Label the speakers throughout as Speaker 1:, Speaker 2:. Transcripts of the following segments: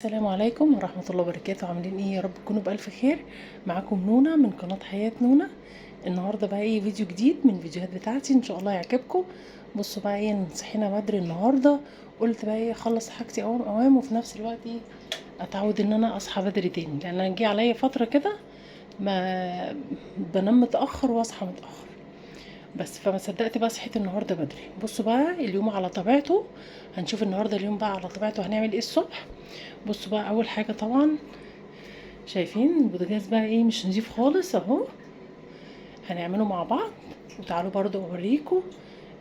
Speaker 1: السلام عليكم ورحمة الله وبركاته. عاملين ايه؟ يا رب تكونوا بألف خير. معاكم نونا من قناة حياة نونا. النهاردة بقى ايه فيديو جديد من الفيديوهات بتاعتي، ان شاء الله يعجبكم. بصوا بقى ايه، صحينا بدري النهاردة، قلت بقى ايه اخلص حاجتي اوام اوام، وفي نفس الوقت ايه اتعود ان انا اصحى بدري تاني، لان انا جه عليا فترة كده ما بنام متأخر واصحى متأخر. بس فما صدقت بقى صحيت النهارده بدري. بصوا بقى اليوم على طبيعته، هنشوف النهارده اليوم بقى على طبيعته هنعمل ايه الصبح. بصوا بقى اول حاجه طبعا شايفين البوتاجاز بقى ايه مش نضيف خالص اهو، هنعمله مع بعض. وتعالوا برضو اوريكم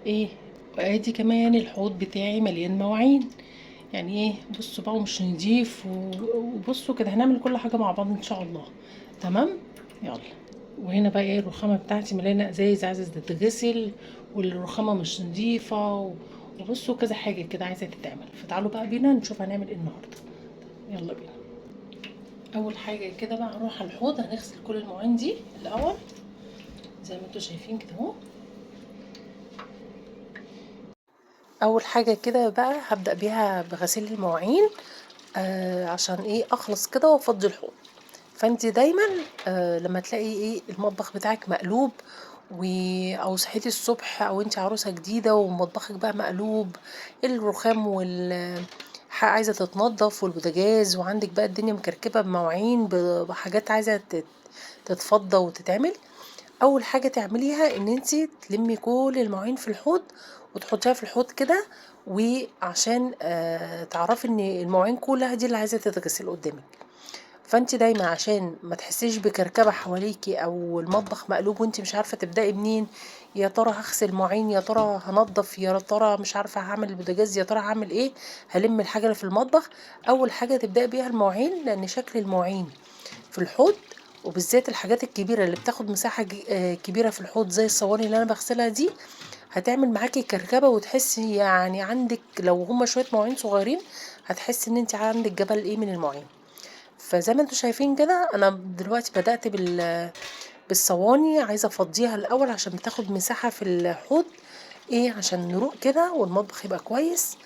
Speaker 1: ايه. ادي كمان الحوض بتاعي مليان مواعين، يعني ايه بصوا بقى مش نضيف وبصوا كده هنعمل كل حاجه مع بعض ان شاء الله. تمام، يلا. وهنا بقى ايه الرخامه بتاعتي مليانه ازايز عايزه تتغسل، والرخامه مش نضيفه وبصوا كذا حاجه كده عايزه تتعمل. فتعالوا بقى بينا نشوف هنعمل ايه النهارده. يلا بينا. اول حاجه كده بقى هنروح على الحوض، هنغسل كل المواعين دي الاول زي ما انتوا شايفين كده اهو. اول حاجه كده بقى هبدا بيها بغسيل المواعين، عشان ايه اخلص كده وافضي الحوض. فانت دايما لما تلاقي ايه المطبخ بتاعك مقلوب او صحيتي الصبح او انت عروسه جديده ومطبخك بقى مقلوب، الرخام عايزه تتنضف، والبوتاجاز وعندك بقى الدنيا مكركبه بمواعين بحاجات عايزه تتفضى وتتعمل. اول حاجه تعمليها ان انت تلمي كل المواعين في الحوض وتحطيها في الحوض كده، وعشان تعرفي ان المواعين كلها دي اللي عايزه تتغسل قدامك. فانت دايما عشان ما تحسيش بكركبه حواليكي او المطبخ مقلوب وانت مش عارفه تبداي منين، يا ترى هغسل مواعين، يا ترى هنضف، يا ترى مش عارفه هعمل البوتاجاز، يا ترى هعمل ايه، هلم الحاجه اللي في المطبخ. اول حاجه تبداي بيها المواعين، لان شكل المواعين في الحوض وبالذات الحاجات الكبيره اللي بتاخد مساحه كبيره في الحوض زي الصواني اللي انا بغسلها دي، هتعمل معاكي كركبه وتحسي يعني عندك لو هما شويه مواعين صغيرين هتحسي ان انت عندك جبل ايه من المواعين. فزي ما انتوا شايفين كده انا دلوقتي بدأت بالصواني، عايزة افضيها الاول عشان بتاخد مساحة في الحوض، ايه عشان نروق كده والمطبخ يبقى كويس،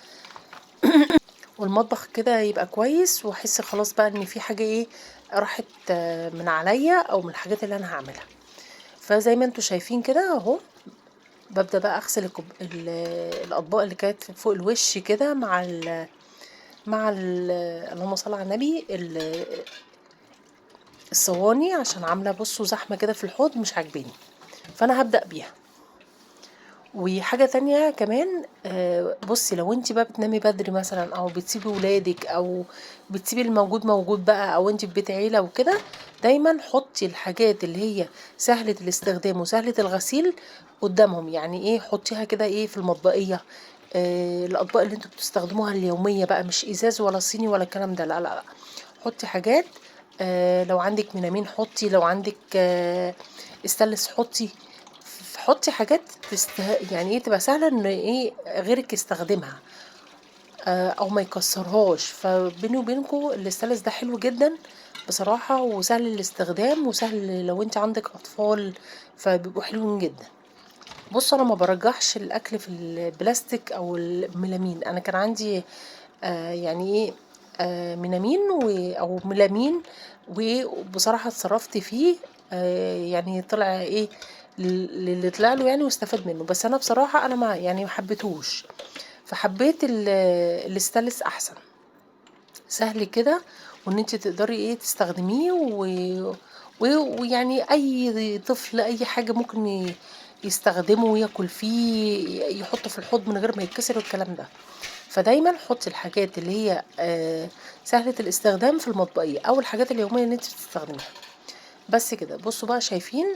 Speaker 1: والمطبخ كده يبقى كويس واحس خلاص بقى ان في حاجة ايه راحت من عليا او من الحاجات اللي انا هعملها. فزي ما انتوا شايفين كده اهو، ببدأ بقى اغسل الاطباق اللي كانت فوق الوش كده اللهم صل على النبي، الصواني، عشان عامله بصوا زحمه كده في الحوض مش عاجباني، فانا هبدأ بيها. وحاجة تانية كمان، بصي لو انت بقى بتنامي بدري مثلا او بتسيبي ولادك او بتسيبي الموجود موجود بقى او انت في بيت عيلة وكده، دايما حطي الحاجات اللي هي سهلة الاستخدام وسهلة الغسيل قدامهم. يعني ايه حطيها كده ايه في المطبقية، الاطباق اللي انتوا بتستخدموها اليومية بقى، مش ازاز ولا صيني ولا الكلام ده، لا لا لا. حطي حاجات، لو عندك مينامين حطي، لو عندك استانلس حطي. حطي حاجات يعني ايه تبقى سهله ان ايه غيرك يستخدمها، او ما يكسرهاش. فبيني وبينكم الاستانلس ده حلو جدا بصراحه، وسهل الاستخدام وسهل لو انت عندك اطفال، فبيبقوا حلوين جدا. بص انا ما برجحش الاكل في البلاستيك او الميلامين. انا كان عندي يعني ايه ميلامين او ميلامين، وبصراحه اتصرفت فيه، يعني طلع ايه اللي طلع له يعني واستفاد منه. بس انا بصراحه انا ما يعني ما حبيتهوش، فحبيت الاستانلس احسن، سهل كده، وان انت تقدري ايه تستخدميه ويعني اي طفل اي حاجه ممكن يستخدمه وياكل فيه، يحطه في الحوض من غير ما يتكسر والكلام ده. فدايما حطي الحاجات اللي هي سهله الاستخدام في المطبخيه او الحاجات اليوميه اللي انت بتستخدميها. بس كده بصوا بقى شايفين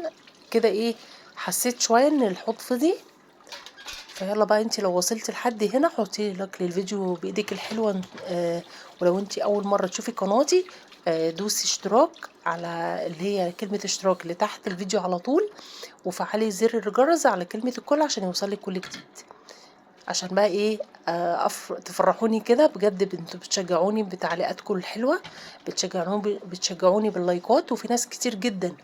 Speaker 1: كده ايه، حسيت شويه ان الحوض فضي. فيلا بقى انت لو وصلت لحد هنا حطي لك للفيديو بايديك الحلوه، ولو انت اول مره تشوفي قناتي دوسي اشتراك على اللي هي كلمه اشتراك اللي تحت الفيديو على طول، وفعلي زر الجرس على كلمه الكل عشان يوصلك كل جديد. عشان بقى ايه تفرحوني كده بجد، انتوا بتشجعوني بتعليقاتكم الحلوه، بتشجعوني باللايكات. وفي ناس كتير جدا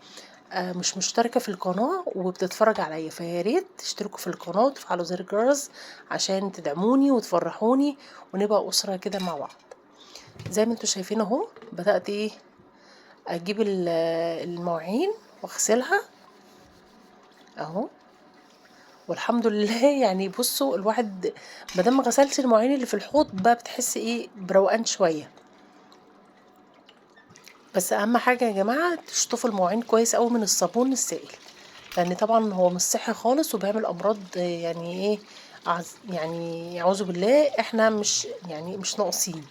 Speaker 1: مش مشتركة في القناة وبتتفرج عليا، فيا ريت تشتركوا في القناة وتفعلوا زر الجرس عشان تدعموني وتفرحوني ونبقى أسرة كده مع بعض. زي ما انتوا شايفين اهو بدأت ايه اجيب المواعين واغسلها اهو. والحمد لله يعني بصوا الواحد مادام ما غسلش المواعين اللي في الحوض بقى بتحس ايه بروقان شويه. بس اهم حاجه يا جماعه تشطفوا المواعين كويس قوي من الصابون السائل، لان طبعا هو مش صحي خالص وبيعمل امراض يعني ايه يعني اعوذ بالله احنا مش يعني مش ناقصين.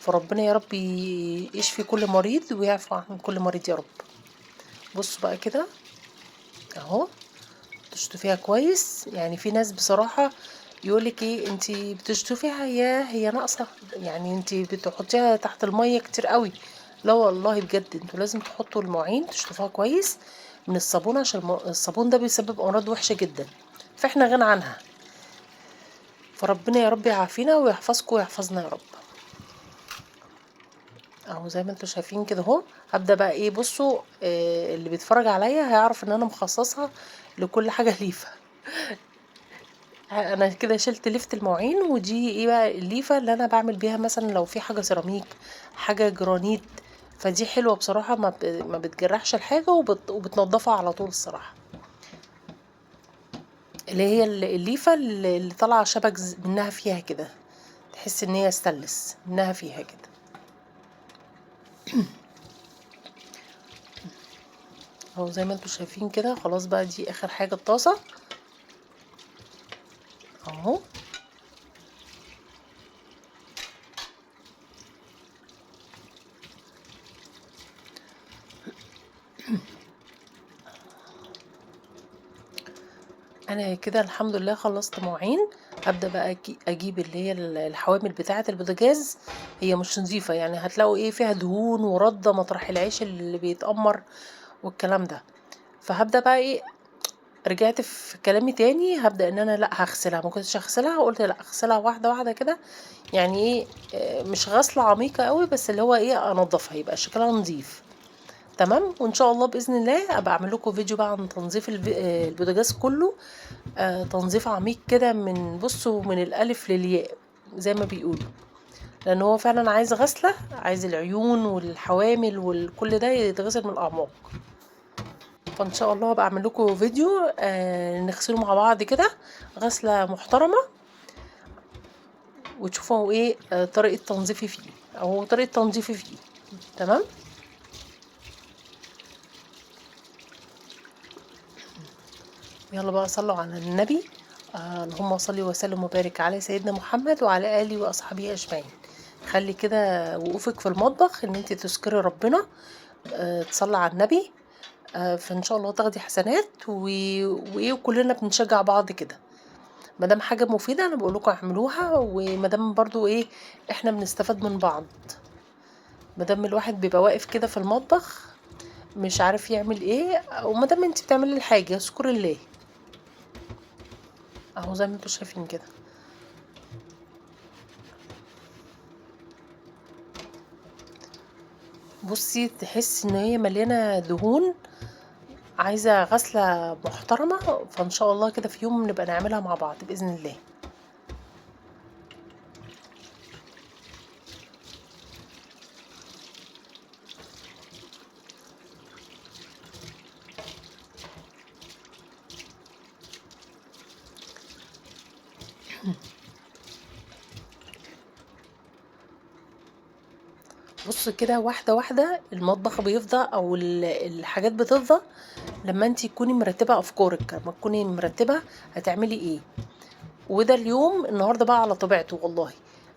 Speaker 1: فربنا يا رب يشفي كل مريض ويعفو عن كل مريض يا رب. بصوا بقى كده اهو تشطفيها كويس. يعني في ناس بصراحة يقولك ايه انتي بتشطفيها هي ناقصة، يعني انتي بتحطيها تحت المية كتير قوي. لا والله بجد انتوا لازم تحطوا المواعين تشطفوها كويس من الصابون، عشان الصابون ده بيسبب امراض وحشة جدا فاحنا غنى عنها. فربنا يا رب يعافينا ويحفظكم ويحفظنا يا رب. اهو زي ما انتوا شايفين كده اهو هبدأ بقى ايه. بصوا اللي بيتفرج عليا هيعرف ان انا مخصصها لكل حاجة ليفة. انا كده شلت ليفة المواعين، ودي ايه بقى الليفة اللي انا بعمل بيها مثلا لو في حاجة سيراميك حاجة جرانيت. فدي حلوة بصراحة ما بتجرحش الحاجة وبتنضفها على طول الصراحة. اللي هي الليفة اللي طالعة شبك منها فيها كده، تحس ان هي استانلس منها فيها كده. اهو زي ما انتوا شايفين كده خلاص بقى دي اخر حاجة الطاسة اهو. انا كده الحمد لله خلصت مواعين. هبدأ بقى اجيب اللي هي الحوامل بتاعة البوتاجاز. هي مش نظيفة يعني هتلاقوا ايه فيها دهون ورده مطرح العيش اللي بيتأمر والكلام ده. فهبدأ بقى ايه رجعت في كلامي تاني هبدأ ان انا لا هغسلها. ما كنتش هغسلها قلت لا اغسلها واحدة واحدة كده. يعني ايه مش غسلة عميقة قوي بس اللي هو ايه انضفها يبقى شكلها نظيف تمام. وان شاء الله باذن الله ابقى اعمل لكم فيديو بقى عن تنظيف البوتاجاز كله. تنظيف عميق كده من بصوا من الالف للياء زي ما بيقولوا، لان هو فعلا عايز غسله، عايز العيون والحوامل وكل ده يتغسل من الاعماق. فان شاء الله هبقى اعمل لكم فيديو نغسله مع بعض كده غسله محترمه وتشوفوا ايه طريقه تنظيفي فيه او طريقه تنظيفي فيه تمام. يلا بقى صلوا على النبي. اللهم صل وسلم وبارك على سيدنا محمد وعلى اله واصحابه اجمعين. خلي كده وقوفك في المطبخ ان انت تذكري ربنا تصلي على النبي. فان شاء الله تاخدي حسنات وايه وكلنا بنشجع بعض كده. مادام حاجه مفيده انا بقول لكم اعملوها، ومادام برضو ايه احنا بنستفاد من بعض. مادام الواحد بيبقى واقف كده في المطبخ مش عارف يعمل ايه، ومادام انت بتعملي الحاجه اذكري الله اهو زي ما انتوا شايفين كده. بصي تحس ان هي مليانه دهون عايزه غسله محترمه. فان شاء الله كده في يوم نبقى نعملها مع بعض باذن الله. بص كده واحده واحده المطبخ بيفضى او الحاجات بتفضى لما انتي تكوني مرتبه افكارك، لما تكوني مرتبه هتعملي ايه. وده اليوم النهارده بقى على طبيعته والله.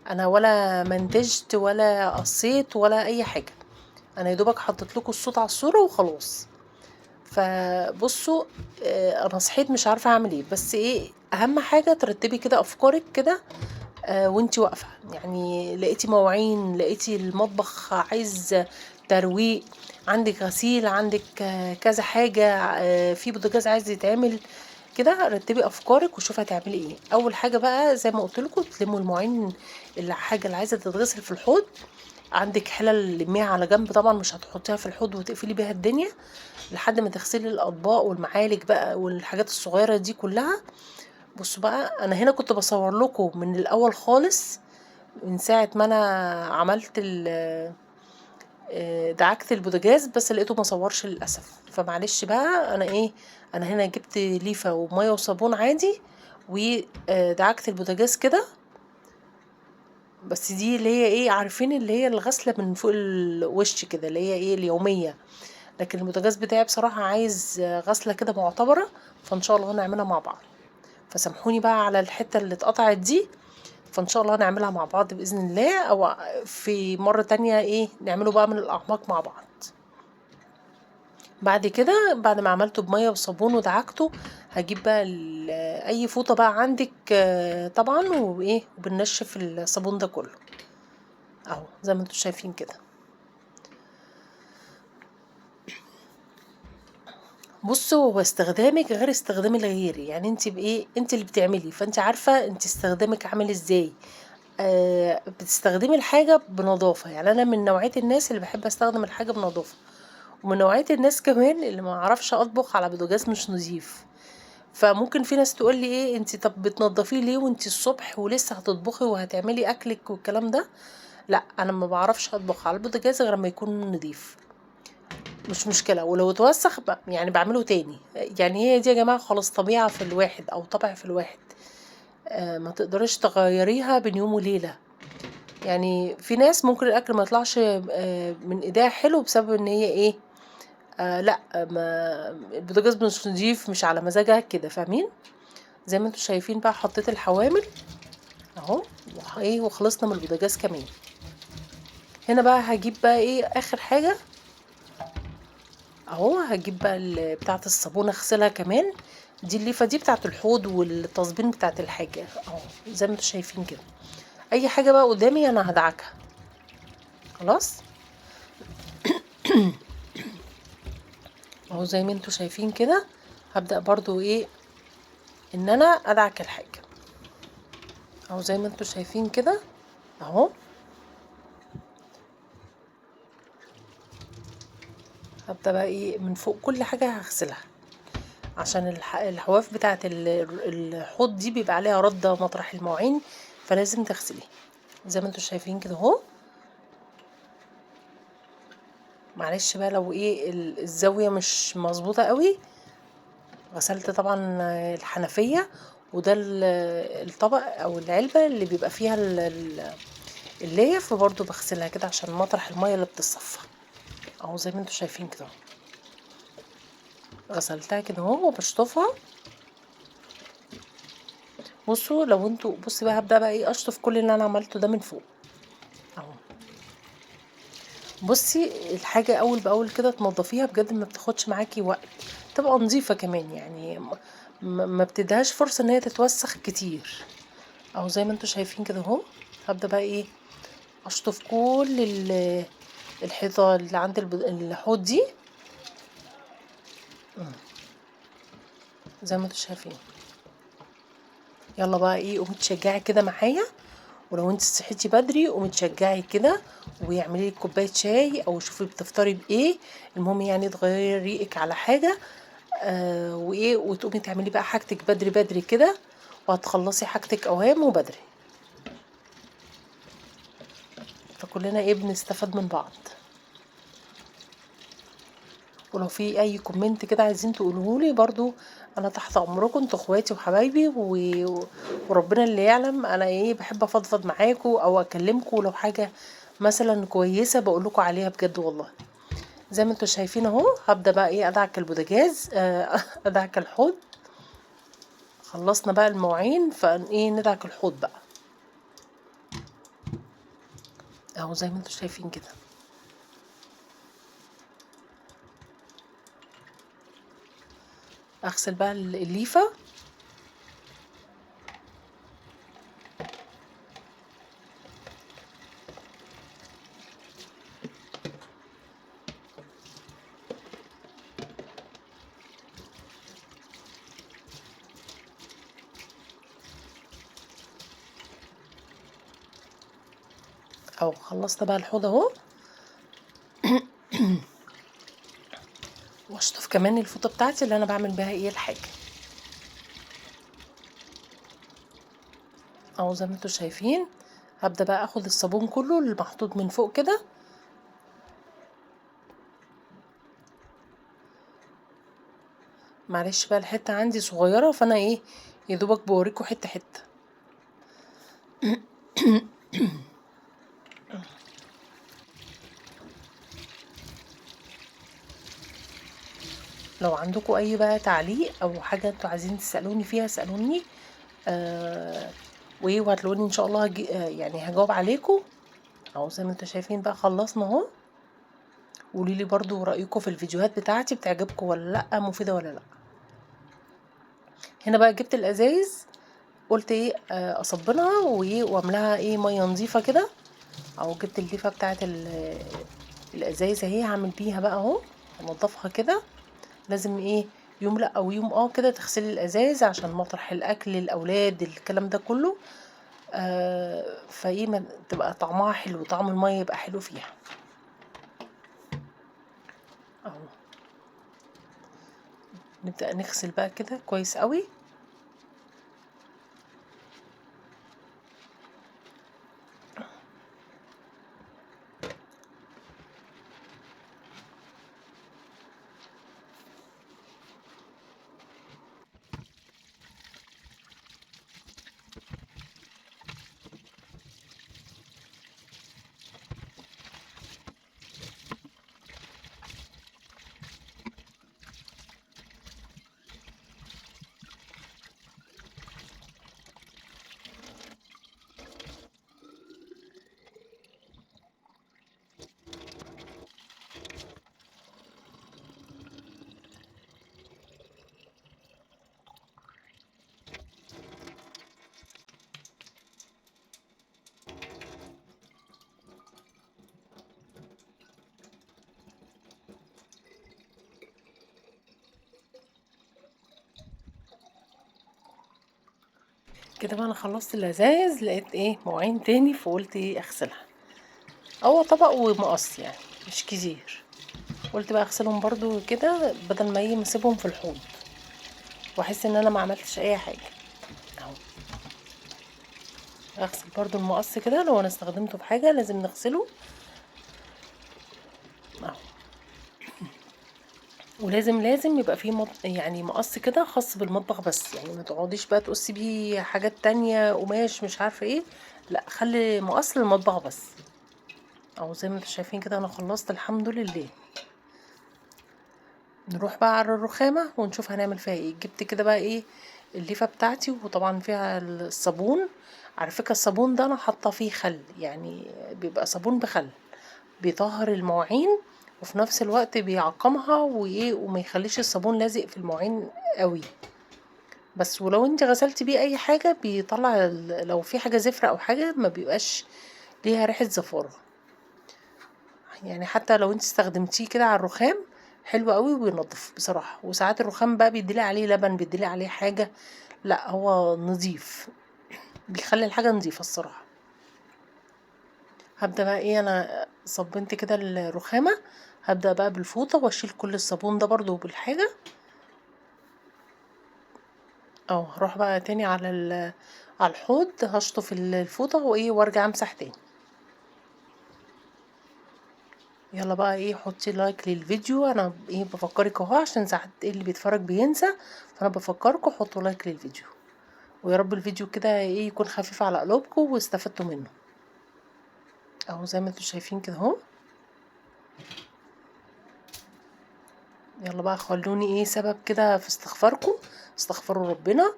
Speaker 1: انا ولا منتجت ولا قصيت ولا اي حاجه، انا يا دوبك حطيت لكم الصوت على الصوره وخلاص. فبصوا انا صحيت مش عارفه اعمل ايه، بس ايه اهم حاجه ترتبي كده افكارك كده وانتي واقفه. يعني لقيتي مواعين، لقيتي المطبخ عايز ترويق، عندك غسيل، عندك كذا حاجه في بوتاجاز عايز يتعمل كده. رتبي افكارك وشوفي هتعملي ايه. اول حاجه بقى زي ما قلت لكم تلموا المواعين، الحاجه اللي عايزه تتغسل في الحوض. عندك حلل لميها على جنب طبعا مش هتحطيها في الحوض وتقفلي بيها الدنيا لحد ما تغسلي الاطباق والمعالق بقى والحاجات الصغيره دي كلها. بصوا بقى انا هنا كنت بصور لكم من الاول خالص من ساعة ما انا عملت دعكت البوتاجاز، بس لقيته ما صورش للاسف. فمعلش بقى، انا ايه، انا هنا جبت ليفة ومية وصابون عادي ودعكت البوتاجاز كده. بس دي اللي هي ايه، عارفين اللي هي الغسلة من فوق الوش كده، اللي هي ايه اليومية. لكن البوتاجاز بتاعي بصراحة عايز غسلة كده معتبرة، فان شاء الله نعملها مع بعض. فسامحوني بقى على الحتة اللي اتقطعت دي، فان شاء الله نعملها مع بعض بإذن الله، او في مرة تانية ايه نعمله بقى من الأعماق مع بعض. بعد كده، بعد ما عملته بمية وصابون ودعكته، هجيب بقى اي فوطة بقى عندك طبعا، وايه وبنشف الصابون ده كله اهو زي ما انتم شايفين كده. بصوا، هو استخدامك غير استخدام الغير، يعني انت بايه، انت اللي بتعملي، فانت عارفة انت استخدامك عامل ازاي. بتستخدمي الحاجة بنظافة. يعني انا من نوعية الناس اللي بحب استخدم الحاجة بنظافة، ومن نوعية الناس كمان اللي ما اعرفش اطبخ على بوتاجاز مش نظيف. فممكن في ناس تقول لي ايه، انت طب بتنضفيه ليه وانت الصبح ولسه هتطبخي وهتعملي اكلك والكلام ده؟ لا، انا ما بعرفش اطبخ على البوتاجاز غير ما يكون نظيف. مش مشكلة، ولو اتوسخ يعني بعمله تاني. يعني هي دي يا جماعة خلاص طبيعة في الواحد او طبع في الواحد. ما تقدرش تغيريها بين يوم وليلة. يعني في ناس ممكن الاكل ما يطلعش من ايديها حلو بسبب ان هي ايه، لا، ما البوتاجاز مش نضيف، مش على مزاجها كده، فاهمين؟ زي ما انتم شايفين بقى، حطيت الحوامل اهو، ايه، وخلصنا من البوتاجاز كمان. هنا بقى هجيب بقى ايه اخر حاجة اهو، هجيب بقى بتاعة الصابون اغسلها كمان. دي الليفة دي بتاعة الحوض والتصبين بتاعة الحاجة اهو، زي ما انتم شايفين كده. اي حاجة بقى قدامي انا هدعكها خلاص اهو، زي ما انتم شايفين كده. هبدأ برضو ايه، ان انا ادعك الحاجة اهو، زي ما انتم شايفين كده اهو. هبدأ بقى ايه من فوق كل حاجة هغسلها، عشان الحواف بتاعة الحوض دي بيبقى عليها ردة مطرح المواعين، فلازم تغسليه زي ما انتم شايفين كده اهو. معلش بقى لو ايه الزاوية مش مظبوطة قوي. غسلت طبعا الحنفية، وده الطبق او العلبة اللي بيبقى فيها الليف، برضو بغسلها كده عشان مطرح المية اللي بتصفى اهو، زي ما انتم شايفين كده. غسلتها كده اهو وبشطفها. بصوا لو انتوا، بصي بقى هبدأ بقى ايه اشطف كل اللي انا عملته ده من فوق اهو. بصي، الحاجة اول باول كده تنضفيها بجد ما بتاخدش معاكي وقت، تبقى نظيفة كمان، يعني ما بتديهاش فرصة ان هي تتوسخ كتير اهو، زي ما انتوا شايفين كده اهو. هبدأ بقى ايه اشطف كل الحيطة اللي عند الحوض دي زي ما انتوا شايفين. يلا بقى ايه، قومي تشجعي كده معايا، ولو انت صحيتي بدري قومي تشجعي كده، ويعملي لك كوبايه شاي او شوفي بتفطري بايه. المهم يعني تغيري ريقك على حاجه، وايه، وتقومي تعملي بقى حاجتك بدري بدري كده، وهتخلصي حاجتك اوهام وبدري. فكلنا ايه بنستفاد من بعض. ولو في اي كومنت كده عايزين تقولوهولي برضو، انا تحت امركم، انتوا اخواتي وحبايبي وربنا اللي يعلم انا ايه بحب افضفض معاكم او اكلمكم لو حاجه مثلا كويسه بقولكوا عليها بجد والله. زي ما انتوا شايفين اهو. هبدا بقى ايه ادعك البوتاجاز ادعك الحوض. خلصنا بقى المواعين، فايه ندعك الحوض بقى اهو، زي ما انتوا شايفين كده. اغسل بقى الليفه اهو. خلصنا بقى الحوض اهو. واشطف كمان الفوطه بتاعتي اللي انا بعمل بيها ايه الحاجه اهو، زي ما انتوا شايفين. هبدأ بقى اخد الصابون كله اللي محطوط من فوق كده. معلش بقى الحتة عندي صغيرة، فانا ايه يدوبك بوريكم حتة حتة. لو عندكم اي بقى تعليق او حاجة انتوا عايزين تسألوني فيها اسألوني، وايه وهتلاقوني ان شاء الله يعني هجاوب عليكم. اهو زي ما انتوا شايفين بقى خلصنا اهو. قولي لي برضو رأيكم في الفيديوهات بتاعتي، بتعجبكم ولا لا، مفيدة ولا لا. هنا بقى جبت الازايز، قلت ايه اصبنها وايه واملاها ايه ميه نظيفه كده. او جبت الليفه بتاعت الازايز اهي، هعمل بيها بقى اهو، انضفها كده. لازم ايه يوم لا او يوم كده تغسلي الازايز عشان مطرح الاكل للاولاد الكلام ده كله. فايه تبقى طعمها حلو، طعم الميه يبقى حلو فيها اهو. نبدأ نغسل بقى كده كويس قوي. كده بقى انا خلصت الازايز، لقيت ايه مواعين تاني، فقلت ايه اغسلها. هو طبق ومقص يعني مش كتير. قلت بقى اغسلهم برضو كده بدل ما ايه مسيبهم في الحوض واحس ان انا ما عملتش اي حاجه اهو. اغسل برضو المقص كده، لو انا استخدمته في حاجه لازم نغسله اهو. ولازم يبقى فيه يعني مقص كده خاص بالمطبخ بس، يعني ما تقعديش بقى تقصي بيه حاجات تانية قماش مش عارفه ايه. لا، خلي مقص للمطبخ بس اهو. زي ما انتم شايفين كده انا خلصت الحمد لله. نروح بقى على الرخامة ونشوف هنعمل فيها ايه. جبت كده بقى ايه الليفة بتاعتي، وطبعا فيها الصابون. على فكرة الصابون ده انا حاطه فيه خل، يعني بيبقى صابون بخل، بيطهر المواعين وفي نفس الوقت بيعقمها وايه وما يخليش الصابون لازق في المواعين قوي. بس ولو انت غسلت بيه اي حاجة بيطلع لو في حاجة زفرة او حاجة ما بيبقاش ليها ريحة زفارة. يعني حتى لو انت استخدمتيه كده على الرخام حلو قوي وبينضف بصراحة. وساعات الرخام بقى بيديلي عليه لبن، بيديلي عليه حاجة، لا هو نظيف، بيخلي الحاجة نظيفة الصراحة. هبدأ بقى ايه، انا صبنت كده الرخامة، هبدأ بقى بالفوطة واشيل كل الصابون ده برضو بالحاجة. او هروح بقى تاني على على الحوض، هشطف الفوطة وايه وارجع امسح تاني. يلا بقى ايه حطي لايك للفيديو، انا ايه بفكرك اهو عشان ساعات ايه اللي بيتفرج بينسى، فانا بفكركم حطوا لايك للفيديو. ويا رب الفيديو كده ايه يكون خفيف على قلوبكم واستفدتوا منه اهو زي ما انتم شايفين كده اهو. يلا بقى خلوني ايه سبب كده في استغفاركم، استغفروا ربنا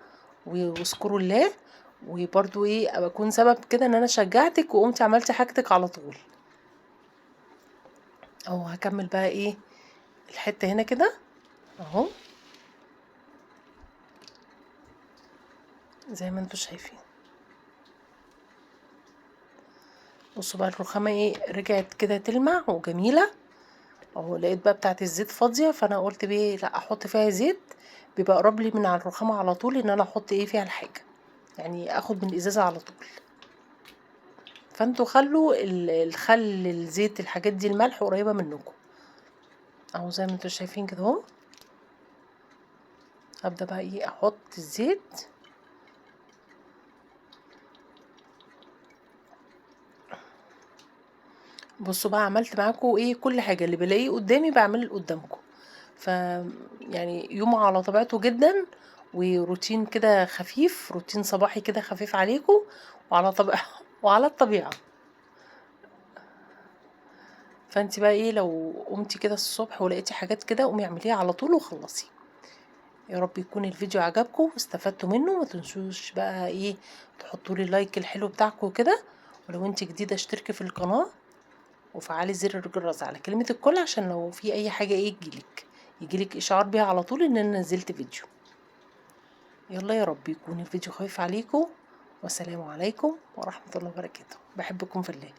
Speaker 1: واذكروا الله. وبرضو ايه ابقى اكون سبب كده ان انا شجعتك وقمتي عملتي حاجتك على طول اهو. هكمل بقى ايه الحتة هنا كده اهو زي ما انتم شايفين. بصوا بقى الرخامة ايه رجعت كده تلمع وجميلة اهو. لقيت بقى بتاعت الزيت فاضية، فانا قلت بيه لا احط فيها زيت، بيبقى قرب لي من على الرخامة على طول ان انا احط ايه فيها الحاجة، يعني اخد من الازازة على طول. فانتوا خلوا الخل الزيت الحاجات دي الملح قريبة منكم اهو زي ما انتوا شايفين كده اهو. هبدأ بقى ايه احط الزيت بصوا بقى عملت معاكم ايه، كل حاجة اللي بلاقيه قدامي بعمله قدامكم. ف يعني يوم على طبيعته جدا، وروتين كده خفيف، روتين صباحي كده خفيف عليكم وعلى طبيعة وعلى الطبيعة. فانت بقى ايه، لو قمتي كده الصبح ولقيتي حاجات كده قومي اعمليها على طول وخلصي. يا رب يكون الفيديو عجبكم واستفدتوا منه. ما تنسوش بقى ايه، تحطوا لي لايك الحلو بتاعكم كده، ولو انت جديدة اشتركي في القناة وفعلي زر الجرس على كلمة الكل، عشان لو في اي حاجة ايه يجيلك اشعار بيها على طول ان انا نزلت فيديو. يلا يا رب يكون الفيديو خفيف عليكم، والسلام عليكم ورحمة الله وبركاته. بحبكم في الله.